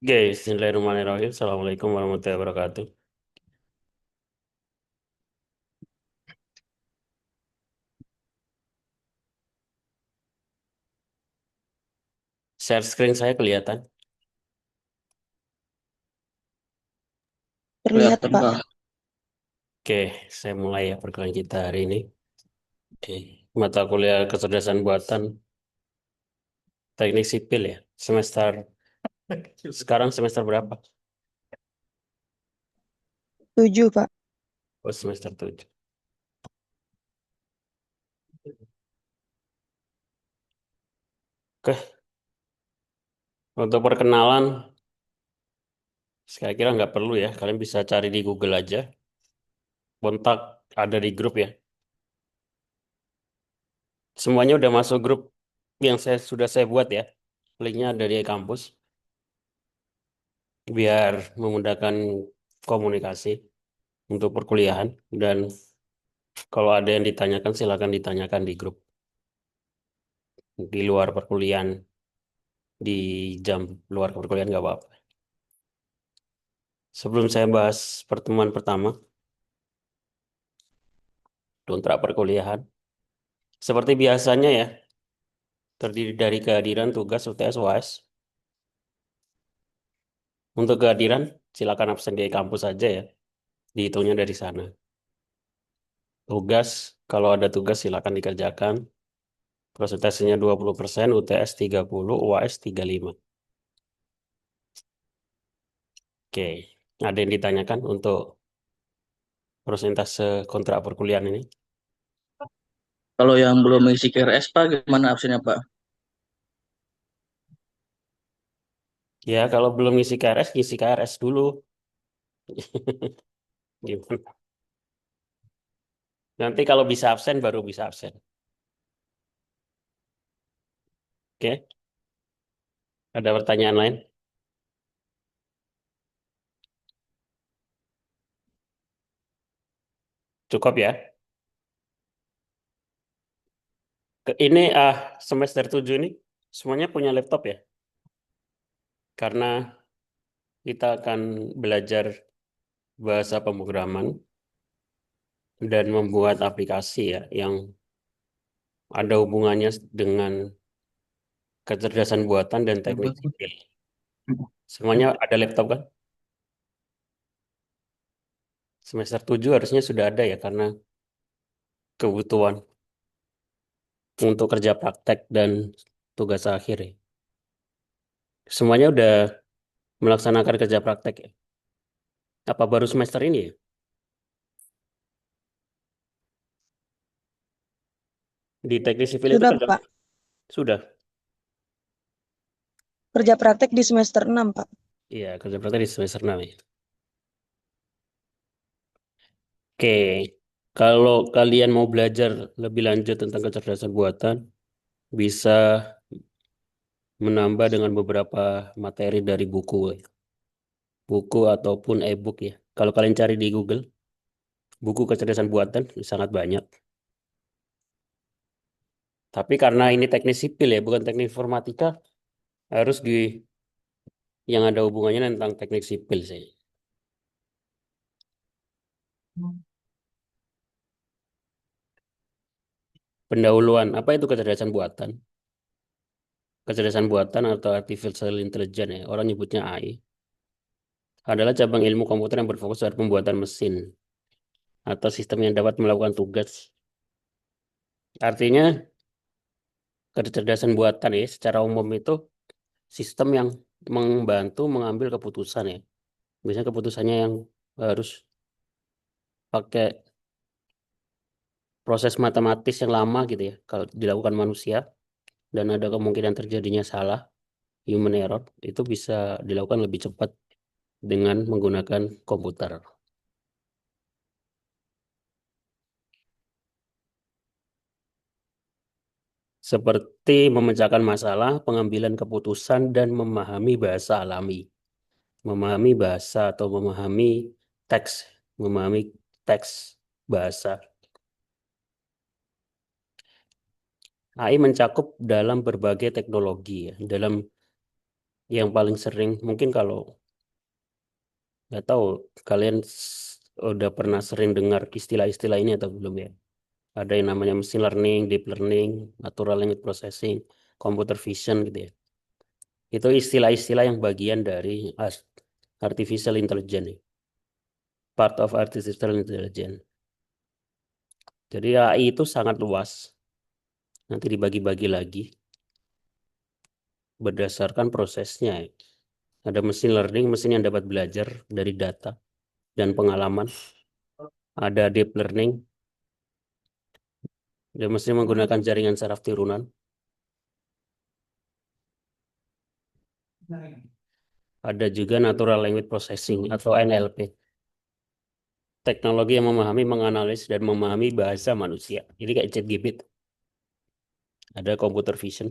Guys, Bismillahirrahmanirrahim. Assalamualaikum warahmatullahi wabarakatuh. Share screen saya kelihatan. Terlihat, Kelihatan Pak. Pak. Oke, saya mulai ya perkuliahan kita hari ini. Oke, mata kuliah kecerdasan buatan teknik sipil ya. Sekarang semester berapa? 7, Pak. Oh, semester 7. Oke, untuk perkenalan, saya kira nggak perlu ya. Kalian bisa cari di Google aja. Kontak ada di grup ya. Semuanya udah masuk grup yang sudah saya buat ya. Linknya ada di kampus. Biar memudahkan komunikasi untuk perkuliahan. Dan kalau ada yang ditanyakan, silakan ditanyakan di grup. Di luar perkuliahan, di jam luar perkuliahan nggak apa-apa. Sebelum saya bahas pertemuan pertama, kontrak perkuliahan. Seperti biasanya ya, terdiri dari kehadiran tugas UTS UAS. Untuk kehadiran, silakan absen di kampus saja ya. Dihitungnya dari sana. Tugas, kalau ada tugas silakan dikerjakan. Persentasenya 20%, UTS 30, UAS 35. Oke, ada yang ditanyakan untuk persentase kontrak perkuliahan ini? Kalau yang belum mengisi KRS Pak, gimana absennya Pak? Ya, kalau belum ngisi KRS dulu. Gimana? Nanti kalau bisa absen, baru bisa absen. Oke, ada pertanyaan lain? Cukup ya. Ini semester 7 ini semuanya punya laptop ya. Karena kita akan belajar bahasa pemrograman dan membuat aplikasi ya yang ada hubungannya dengan kecerdasan buatan dan teknik sipil. Semuanya ada laptop kan? Semester 7 harusnya sudah ada ya karena kebutuhan untuk kerja praktek dan tugas akhir ya. Semuanya udah melaksanakan kerja praktek ya. Apa baru semester ini ya? Di teknik sipil itu Sudah, kerja Pak. sudah. Kerja praktek di semester 6, Pak. Iya, kerja praktek di semester 6 ya. Oke, kalau kalian mau belajar lebih lanjut tentang kecerdasan buatan, bisa menambah dengan beberapa materi dari buku, ya. Buku ataupun e-book ya. Kalau kalian cari di Google, buku kecerdasan buatan sangat banyak. Tapi karena ini teknik sipil ya, bukan teknik informatika, harus di yang ada hubungannya tentang teknik sipil sih. Pendahuluan, apa itu kecerdasan buatan? Kecerdasan buatan atau artificial intelligence ya, orang nyebutnya AI, adalah cabang ilmu komputer yang berfokus pada pembuatan mesin atau sistem yang dapat melakukan tugas. Artinya, kecerdasan buatan ya, secara umum itu sistem yang membantu mengambil keputusan ya. Biasanya keputusannya yang harus pakai proses matematis yang lama gitu ya, kalau dilakukan manusia dan ada kemungkinan terjadinya salah, human error, itu bisa dilakukan lebih cepat dengan menggunakan komputer. Seperti memecahkan masalah, pengambilan keputusan, dan memahami bahasa alami. Memahami bahasa atau teks, memahami teks bahasa. AI mencakup dalam berbagai teknologi ya, dalam Yang paling sering mungkin kalau nggak tahu kalian udah pernah sering dengar istilah-istilah ini atau belum ya? Ada yang namanya machine learning, deep learning, natural language processing, computer vision gitu ya. Itu istilah-istilah yang bagian dari artificial intelligence, ya. Part of artificial intelligence. Jadi AI itu sangat luas. Nanti dibagi-bagi lagi berdasarkan prosesnya, ya. Ada machine learning, mesin yang dapat belajar dari data dan pengalaman. Ada deep learning, dia mesin menggunakan jaringan saraf turunan. Ada juga natural language processing atau NLP. Teknologi yang memahami, menganalisis, dan memahami bahasa manusia. Jadi kayak ChatGPT. Ada computer vision,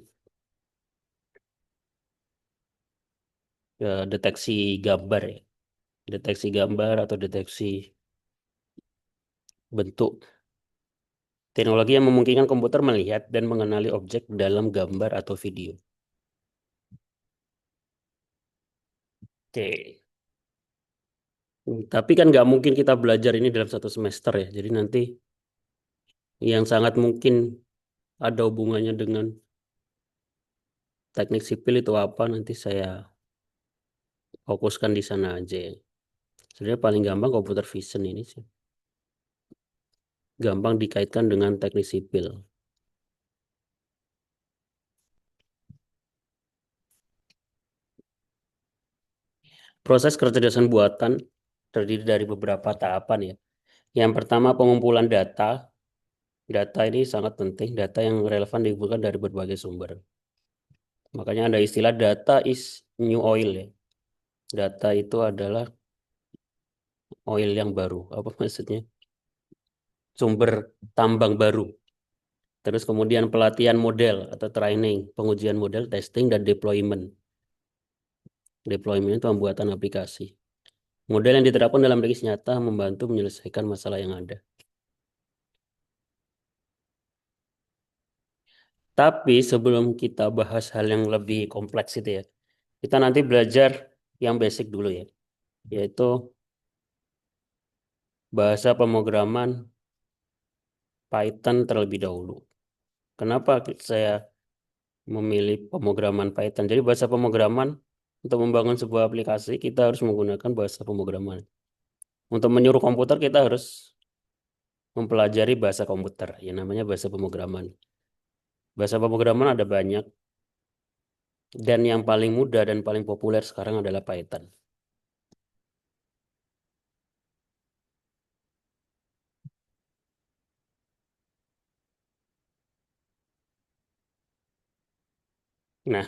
deteksi gambar ya. Deteksi gambar atau deteksi bentuk. Teknologi yang memungkinkan komputer melihat dan mengenali objek dalam gambar atau video. Oke. Tapi kan nggak mungkin kita belajar ini dalam satu semester ya. Jadi nanti yang sangat mungkin ada hubungannya dengan teknik sipil itu apa nanti saya fokuskan di sana aja ya. Sebenarnya paling gampang computer vision ini sih. Gampang dikaitkan dengan teknik sipil. Proses kecerdasan buatan terdiri dari beberapa tahapan ya. Yang pertama pengumpulan data. Data ini sangat penting, data yang relevan dikumpulkan dari berbagai sumber. Makanya ada istilah data is new oil ya. Data itu adalah oil yang baru. Apa maksudnya? Sumber tambang baru. Terus kemudian pelatihan model atau training, pengujian model, testing, dan deployment. Deployment itu pembuatan aplikasi. Model yang diterapkan dalam aplikasi nyata membantu menyelesaikan masalah yang ada. Tapi sebelum kita bahas hal yang lebih kompleks itu ya, kita nanti belajar yang basic dulu ya, yaitu bahasa pemrograman Python terlebih dahulu. Kenapa saya memilih pemrograman Python? Jadi bahasa pemrograman untuk membangun sebuah aplikasi kita harus menggunakan bahasa pemrograman. Untuk menyuruh komputer kita harus mempelajari bahasa komputer, yang namanya bahasa pemrograman. Bahasa pemrograman ada banyak, dan yang paling mudah dan paling populer sekarang adalah Python. Nah,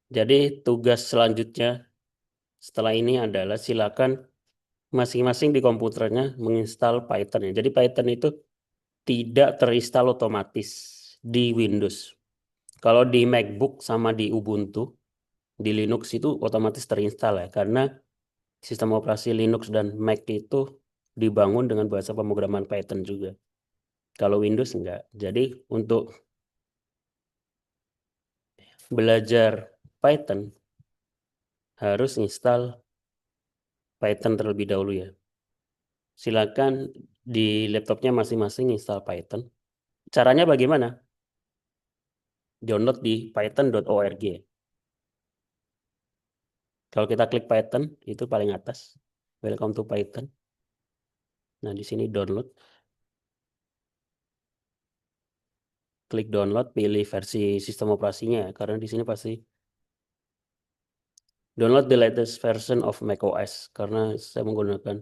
jadi tugas selanjutnya setelah ini adalah silakan masing-masing di komputernya menginstal Python ya. Jadi Python itu tidak terinstall otomatis di Windows. Kalau di MacBook sama di Ubuntu, di Linux itu otomatis terinstall ya, karena sistem operasi Linux dan Mac itu dibangun dengan bahasa pemrograman Python juga. Kalau Windows enggak. Jadi untuk belajar Python harus install Python terlebih dahulu ya. Silakan di laptopnya masing-masing install Python. Caranya bagaimana? Download di python.org. Kalau kita klik Python, itu paling atas. Welcome to Python. Nah, di sini download. Klik download, pilih versi sistem operasinya, karena di sini pasti download the latest version of macOS. Karena saya menggunakan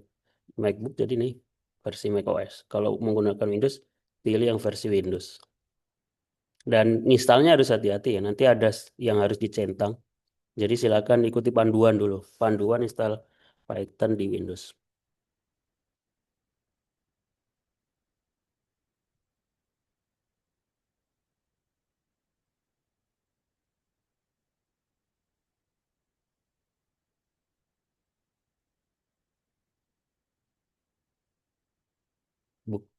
MacBook, jadi nih versi macOS. Kalau menggunakan Windows, pilih yang versi Windows. Dan installnya harus hati-hati ya, nanti ada yang harus dicentang. Jadi silakan ikuti panduan dulu. Panduan install Python di Windows.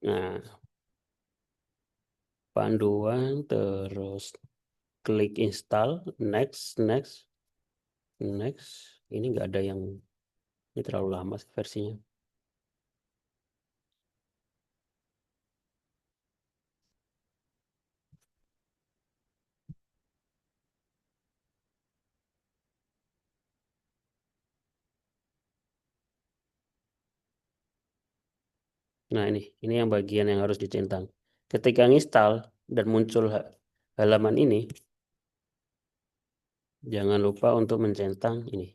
Nah, panduan terus klik install, next, next, next. Ini nggak ada yang, ini terlalu lama sih versinya. Nah ini yang bagian yang harus dicentang. Ketika install dan muncul halaman ini, jangan lupa untuk mencentang ini.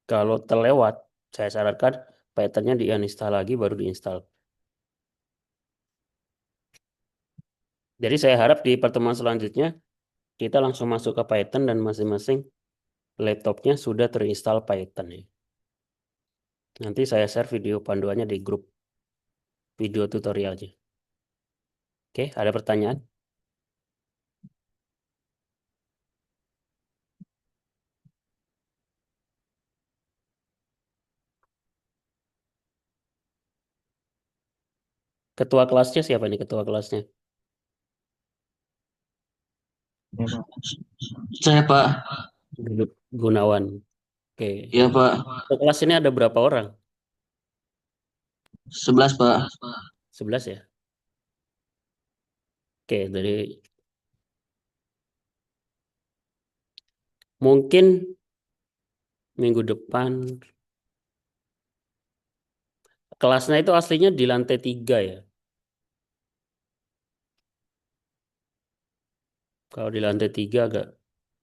Kalau terlewat, saya sarankan Python-nya di-uninstall lagi baru diinstal. Jadi saya harap di pertemuan selanjutnya kita langsung masuk ke Python dan masing-masing laptopnya sudah terinstall Python ya. Nanti saya share video panduannya di grup video tutorialnya. Oke, ada pertanyaan? Ketua kelasnya siapa nih ketua kelasnya? Saya Pak. Gunawan. Oke. Iya Pak. Ketua kelas ini ada berapa orang? 11 Pak. 11 ya? Oke, dari mungkin minggu depan kelasnya itu aslinya di lantai 3 ya. Kalau di lantai 3 agak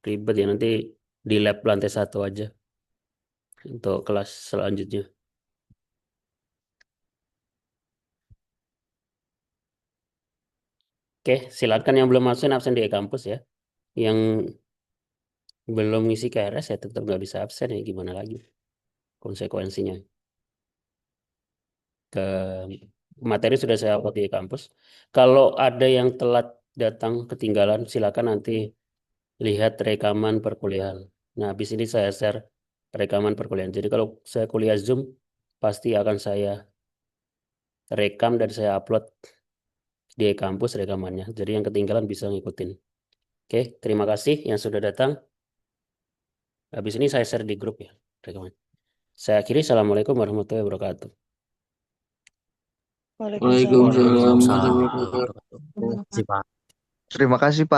ribet ya, nanti di lab lantai 1 aja untuk kelas selanjutnya. Oke, silakan yang belum masuk absen di kampus ya. Yang belum ngisi KRS ya tetap nggak bisa absen ya, gimana lagi konsekuensinya. Ke materi sudah saya upload di kampus. Kalau ada yang telat datang ketinggalan, silakan nanti lihat rekaman perkuliahan. Nah, habis ini saya share rekaman perkuliahan. Jadi kalau saya kuliah Zoom, pasti akan saya rekam dan saya upload di kampus rekamannya. Jadi yang ketinggalan bisa ngikutin. Oke, terima kasih yang sudah datang. Habis ini saya share di grup ya rekaman. Saya akhiri. Assalamualaikum warahmatullahi wabarakatuh. Waalaikumsalam Waalaikumsalam warahmatullahi warahmatullahi Waalaikumsalam wabarakatuh. warahmatullahi wabarakatuh. wabarakatuh. Terima kasih Pak.